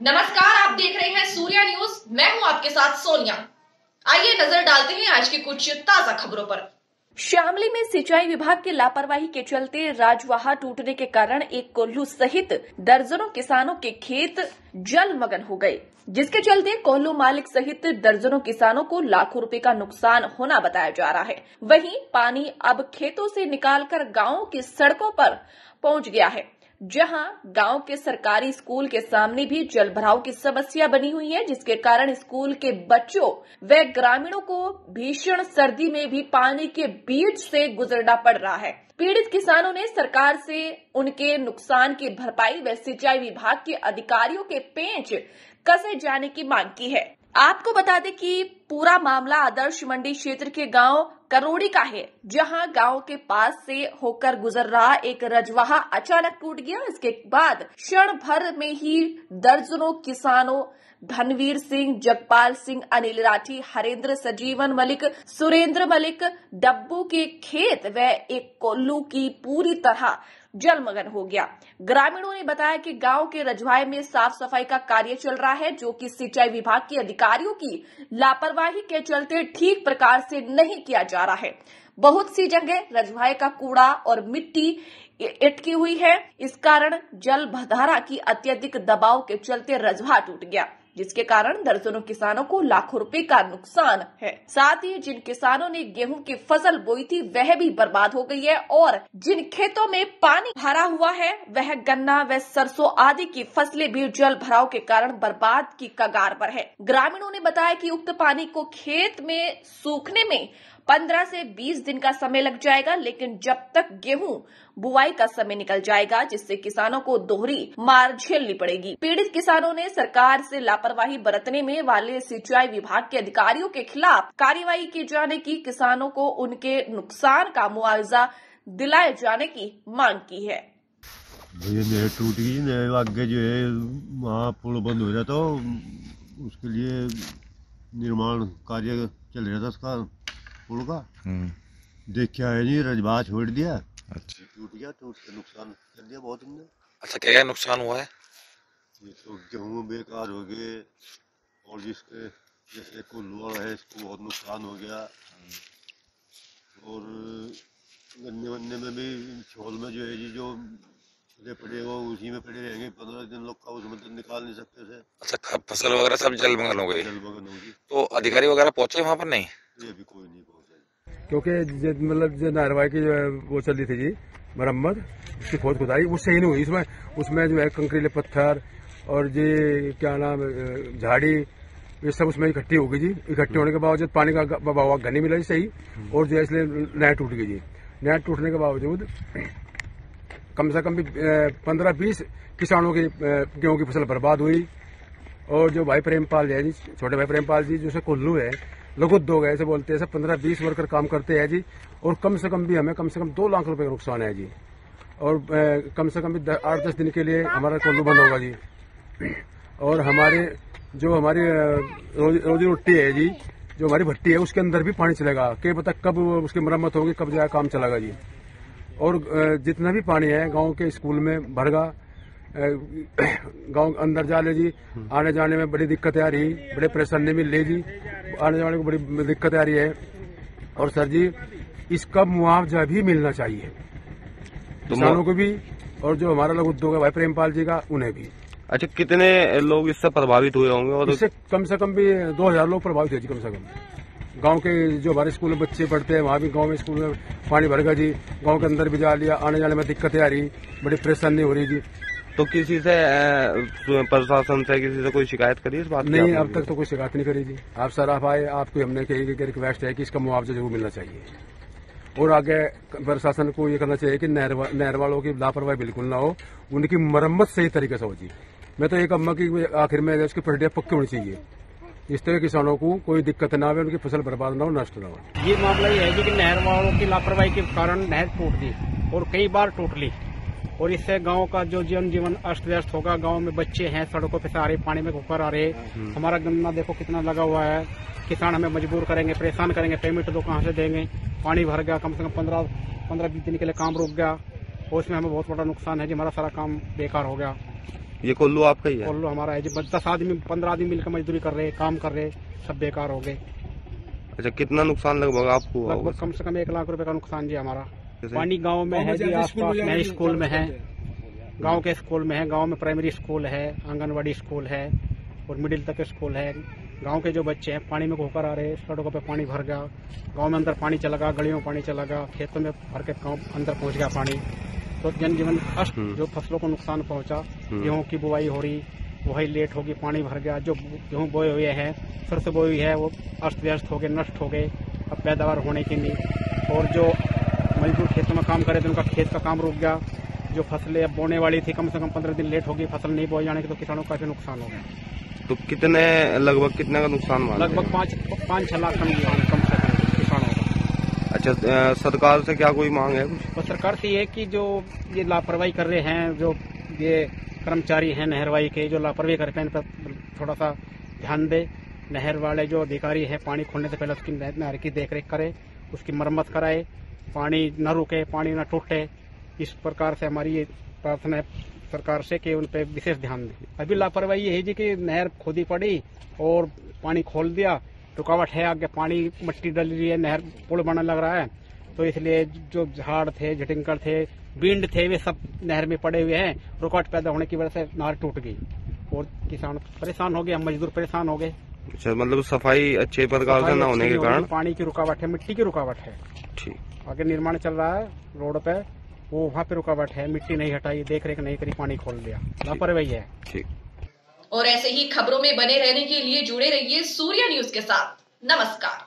नमस्कार, आप देख रहे हैं सूर्या न्यूज। मैं हूं आपके साथ सोनिया। आइए नजर डालते हैं आज की कुछ ताजा खबरों पर। शामली में सिंचाई विभाग की लापरवाही के चलते राजवाहा टूटने के कारण एक कोल्हू सहित दर्जनों किसानों के खेत जलमग्न हो गए, जिसके चलते कोल्हू मालिक सहित दर्जनों किसानों को लाखों रुपए का नुकसान होना बताया जा रहा है। वहीं पानी अब खेतों से निकालकर गांवों की सड़कों पर पहुंच गया है, जहां गांव के सरकारी स्कूल के सामने भी जलभराव की समस्या बनी हुई है, जिसके कारण स्कूल के बच्चों व ग्रामीणों को भीषण सर्दी में भी पानी के बीच से गुजरना पड़ रहा है। पीड़ित किसानों ने सरकार से उनके नुकसान की भरपाई व सिंचाई विभाग के अधिकारियों के पेंच कसे जाने की मांग की है। आपको बता दें कि पूरा मामला आदर्श मंडी क्षेत्र के गांव करोड़ी का है, जहां गांव के पास से होकर गुजर रहा एक रजवाहा अचानक टूट गया। इसके बाद क्षण भर में ही दर्जनों किसानों धनवीर सिंह, जगपाल सिंह, अनिल राठी, हरेंद्र, सजीवन मलिक, सुरेंद्र मलिक, डब्बू के खेत व एक कोल्लू की पूरी तरह जलमग्न हो गया। ग्रामीणों ने बताया कि गांव के रजवाहे में साफ सफाई का कार्य चल रहा है, जो कि सिंचाई विभाग के अधिकारियों की लापरवाही के चलते ठीक प्रकार से नहीं किया जा रहा है। बहुत सी जगह रजवाहे का कूड़ा और मिट्टी इटकी हुई है। इस कारण जलधारा की अत्यधिक दबाव के चलते रजवाहा टूट गया, जिसके कारण दर्जनों किसानों को लाखों रुपए का नुकसान है। साथ ही जिन किसानों ने गेहूं की फसल बोई थी वह भी बर्बाद हो गई है, और जिन खेतों में पानी भरा हुआ है वह गन्ना व सरसों आदि की फसलें भी जल भराव के कारण बर्बाद की कगार पर है। ग्रामीणों ने बताया कि उक्त पानी को खेत में सूखने में 15 से 20 दिन का समय लग जाएगा, लेकिन जब तक गेहूं बुआई का समय निकल जाएगा, जिससे किसानों को दोहरी मार झेलनी पड़ेगी। पीड़ित किसानों ने सरकार से लापरवाही बरतने में वाले सिंचाई विभाग के अधिकारियों के खिलाफ कार्रवाई की जाने की, किसानों को उनके नुकसान का मुआवजा दिलाए जाने की मांग की है। नहर टूट गई, नहर आगे जो है वहाँ पुल बंद हो जाता, उसके लिए निर्माण कार्य चल रहा था उसका पुल का। देखा है जी, रजवाहा छोड़ दिया। अच्छा, टूट गया, टूट के नुकसान कर दिया बहुत हमने। अच्छा, क्या नुकसान हुआ है? ये तो गेहूँ बेकार हो गए, और जिसके जैसे कोल्हू वाला है इसको बहुत नुकसान हो गया, और गन्ने वन्ने में भी छोल में जो है जी जो पड़े वो उसी में पड़े रहेंगे 15 दिन लोग का, उसमें तो निकाल नहीं सकते थे। अच्छा, फसल वगैरह सब जलमग्न हो गई। तो अधिकारी वगैरह पहुंचे वहाँ पर? नहीं, अभी कोई नहीं पहुंचा, क्योंकि मतलब जो नहरवाई की जो वो चल रही थी जी मरम्मत, उसकी खोद खुदाई वो सही नहीं हुई। उसमें जो है कंकरीले पत्थर और जी क्या नाम झाड़ी, ये सब उसमें इकट्ठी हो गई जी। इकट्ठी होने के बावजूद पानी का बहाव नहीं मिला जी सही, और जो है इसलिए नहर टूट गई जी। नहर टूटने के बावजूद कम से कम भी 15-20 किसानों की गेहूं की फसल बर्बाद हुई। और जो भाई प्रेमपाल है जी, छोटे भाई प्रेमपाल जी, जो कोल्लू है, लघु उद्योग है ऐसे बोलते हैं, 15-20 वर्कर काम करते हैं जी, और कम से कम भी हमें कम से कम 2 लाख रुपए का नुकसान है जी। और कम से कम भी 8-10 दिन के लिए हमारा कोल्लू बंद होगा जी। और हमारी रोजी रोटी है जी, जो हमारी भट्टी है उसके अंदर भी पानी चलेगा, क्या पता कब उसकी मरम्मत होगी, कब जाए काम चलेगा जी। और जितना भी पानी है गांव के स्कूल में भरगा, गांव अंदर जा ले जी, आने जाने में बड़ी दिक्कत आ रही, बड़े परेशानी में ले जी, आने जाने को बड़ी दिक्कत आ रही है। और सर जी, इसका मुआवजा भी मिलना चाहिए किसानों को भी, और जो हमारा लोग उद्योग है भाई प्रेमपाल जी का, उन्हें भी। अच्छा, कितने लोग इससे प्रभावित हुए होंगे? और इससे कम से कम भी 2000 लोग प्रभावित हुए जी। कम से कम गांव के जो हमारे स्कूल में बच्चे पढ़ते हैं, वहाँ भी गांव में स्कूल में पानी भर गया जी, गांव के अंदर भी जा लिया, आने जाने में दिक्कतें आ रही, बड़ी परेशानी हो रही जी। तो किसी से प्रशासन से किसी से कोई शिकायत करी इस बात? नहीं, अब तक तो कोई शिकायत नहीं करी जी। आप सर आप आए, आपको हमने कही कि रिक्वेस्ट है कि इसका मुआवजा जरूर मिलना चाहिए, और आगे प्रशासन को ये करना चाहिए कि नहर वालों की लापरवाही बिल्कुल ना हो, उनकी मरम्मत सही तरीके से हो जी। मैं तो एक अम्मा की आखिर में उसकी पटड़ियाँ पक्की होनी चाहिए, इस तरह किसानों को कोई दिक्कत ना हो, उनकी फसल बर्बाद ना हो, नष्ट ना हो। ये मामला ये है कि नहर वालों की लापरवाही के कारण नहर टूट दी, और कई बार टूट ली, और इससे गांव का जो जीवन अस्त व्यस्त होगा। गांव में बच्चे हैं सड़कों पे सारे पानी में ऊपर आ रहे, हमारा गन्ना देखो कितना लगा हुआ है, किसान हमें मजबूर करेंगे, परेशान करेंगे, पेमेंट तो कहाँ से देंगे। पानी भर गया, कम से कम 15-20 दिन के लिए काम रुक गया, और उसमें हमें बहुत बड़ा नुकसान है जी, हमारा सारा काम बेकार हो गया। ये कोल्लू आपका ही है? कोल्लू हमारा है जी। 10 आदमी 15 आदमी मिलकर मजदूरी कर रहे, काम कर रहे, सब बेकार हो गए। अच्छा, कितना नुकसान लगभग आपको हुआ? लगभग कम से कम 1 लाख रुपए का नुकसान जी हमारा। कैसे? पानी गांव में है जी, आसपास में स्कूल में है, गांव के स्कूल में है। गांव में प्राइमरी स्कूल है, आंगनवाड़ी स्कूल है और मिडिल तक स्कूल है। गांव के जो बच्चे हैं पानी में होकर आ रहे, सड़कों पे पानी भर गया, गांव में अंदर पानी चला गया, गलियों में पानी चला गया, खेतों में भर के गांव अंदर पहुंच गया पानी। तो जनजीवन अस्त, जो फसलों को नुकसान पहुंचा। गेहूं की बुआई हो रही, बुआई लेट होगी, पानी भर गया। जो गेहूं बोए हुए हैं, सरसों बोई हुई है, वो अस्त व्यस्त हो गए, नष्ट हो गए, अब पैदावार होने की नहीं। और जो मजदूर खेतों में काम करे थे, उनका खेत का काम रुक गया। जो फसलें अब बोने वाली थी, कम से कम 15 दिन लेट होगी, फसल नहीं बोई जाने की, तो किसानों का काफी नुकसान हो गया। तो लगभग कितने का नुकसान मान? लगभग 5-6 लाख का नुकसान कम से कम किसानों का। अच्छा, सरकार से क्या कोई मांग है कुछ? तो सरकार से ये कि जो ये लापरवाही कर रहे हैं, जो ये कर्मचारी हैं नहरवाई के, जो लापरवाही करते हैं, इन पर थोड़ा सा ध्यान दे। नहर वाले जो अधिकारी हैं, पानी खोलने से पहले उसकी नहर की देखरेख करे, उसकी मरम्मत कराए, पानी न रुके, पानी न टूटे। इस प्रकार से हमारी ये प्रार्थना है सरकार से कि उन पे विशेष ध्यान दें। अभी लापरवाही ये है जी कि नहर खोदी पड़ी और पानी खोल दिया, रुकावट है, आगे पानी मिट्टी डल रही है, नहर पुल बनने लग रहा है, तो इसलिए जो झाड़ थे, झटिंकर थे, बींड थे, वे सब नहर में पड़े हुए हैं। रुकावट पैदा होने की वजह से नहर टूट गई और किसान परेशान हो गए, हम मजदूर परेशान हो गए। अच्छा, मतलब सफाई अच्छे प्रकार से न होने के कारण पानी की रुकावट है, मिट्टी की रुकावट है। ठीक, आगे निर्माण चल रहा है रोड पे, वो वहाँ पे रुकावट है, मिट्टी नहीं हटाई, देख रेख नहीं करी, पानी खोल दिया, लापरवाही है। ठीक। और ऐसे ही खबरों में बने रहने के लिए जुड़े रहिए सूर्या न्यूज के साथ। नमस्कार।